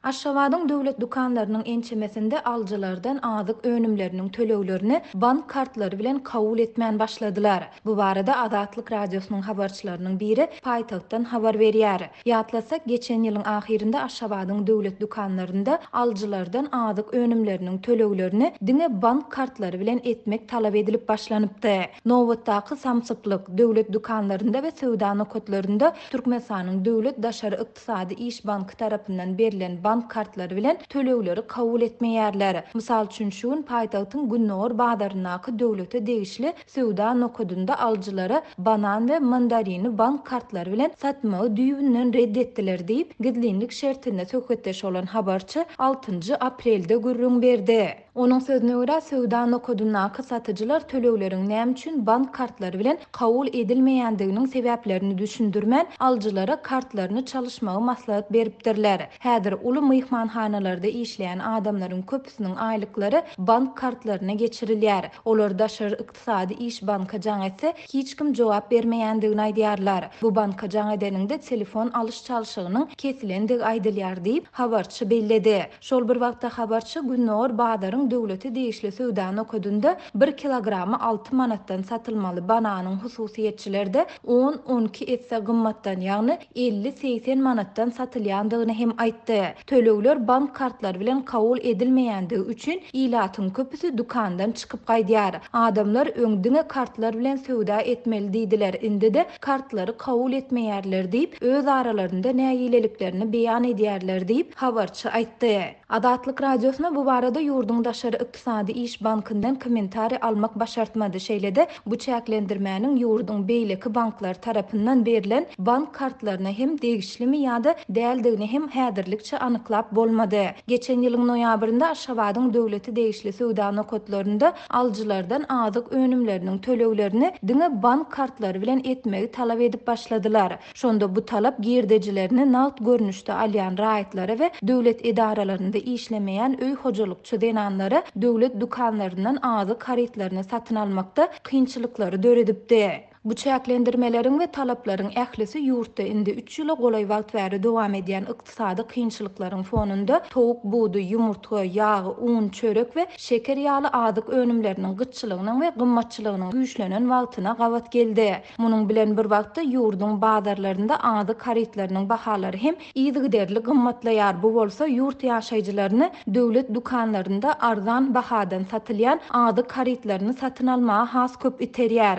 Aşgabatyň döwlet dukanlarynyň ençemesinde aljylardan azyk önümleriniň töleglerini bank kartlary bilen kabul etmän başladylar. Bu barada Azatlyk radiosynyň habarçylarynyň biri paýtagtdan habar berýär. Ýatlasak, geçen ýylyň ahirinde Aşgabatyň döwlet dukanlarynda aljylardan azyk önümleriniň töleglerini diňe bank kartlary bilen etmek talap edilip başlanypdy. Nowatdaky samsyplyk döwlet dukanlarynda we söwda nokatlarynda Türkmenistanyň döwlet daşary ykdysady iş banky tarapyndan berilen bank kartlary bilen tölegleri kabul etmeýärler. Mysal üçin şuň paýtagtyň Günnor badarynaky döwlete degişli söwda nokadynda aljylara banan we mandarini bank kartlary bilen satmagy düýbünden reddetdiler diýip gizlinlik şertinde söhbetdeş bolan habarçy 6 aprelde gürrüň berdi. Onuň sözüne görä söwda nokadyndaky satyjylar tölegleriň näme üçin bank kartlary bilen kabul edilmeýändiginiň sebäplerini düşündirmän aljylara kartlaryny çalışmagy maslahat beripdirler. Häzir uly myhmanhanalarda işleýän adamlaryň köpüsiniň aýlyklary bank kartlaryna geçirilýär. Olar daşary ykdysady iş banka jaň etse hiç kim jogap bermeýändigini aýdýarlar. Bu banka jaň edeninde telefon alyş çalyşygynyň kesilendigi aýdylýar diýip habarçy belledi. Şol bir wagtda habarçy Günnor Badaryň döwleti degişli söwda nokadynda 1 kilogramy 6 manatdan satylmaly bananyň hususiýetçilerde 10-12 etse gymmatdan, ýagny 50-80 manatdan satylýandygyny hem aýtdy. Tölegler bank kartlary bilen kabul edilmeýändigi üçin ilatyň köpüsi dukandan çykyp gaýdýar. Adamlar öňdiňe kartlar bilen söwda etmeli diýdiler. Indi-de kartlary kabul etmeýärler diýip öz aralarynda näýileliklerini beýan edýärler diýip habarçy aýtdy. Azatlyk radiosyna bu barada ýurdun daşary ykdysady iş bankyndan kommentari almak başartmady. Şeýle-de bu çäklendirmäniň ýurdun beýleki banklar tarapyndan berilen bank kartlaryna hem degişlimi ýa-da däldigini hem häzirlikçe anyklap bolmady. Geçen ýylyň noýabrynda Aşgabatyň döwleti degişli söwda nokatlarynda aljylardan azyk önümleriniň töleglerini diňe bank kartlary bilen etmegi talap edip başladylar. Şonda bu talap girdejilerini nagt görnüşde alýan raýatlara we döwlet edaralaryny işlemeýän öý hojalykçy denanlara döwlet dukanlaryndan azyk karitlaryny satyn almakda kynçylyklary döredipdi. Bu çäklendirmeleriň we talaplaryň ählisi ýurtda indi 3 ýyla golay wagt bäri dowam edýän ykdysady kynçylyklaryň fonunda towuk buğdy, ýumurtga, ýagy, un, çörek we şeker ýaly azyk önümleriniň gyççylygynyň we gymmatçylygynyň güýçlenen wagtyna gawat geldi. Munyň bilen bir wagtda ýurdun bazarlarynda azyk karitlarynyň bahalary hem ýygyderli gymmatlaýar. Bu bolsa ýurt ýaşaýjylaryny döwlet dukanlarynda arzan bahadan satylýan azyk karitlaryny satyn almaga has köp iterýär.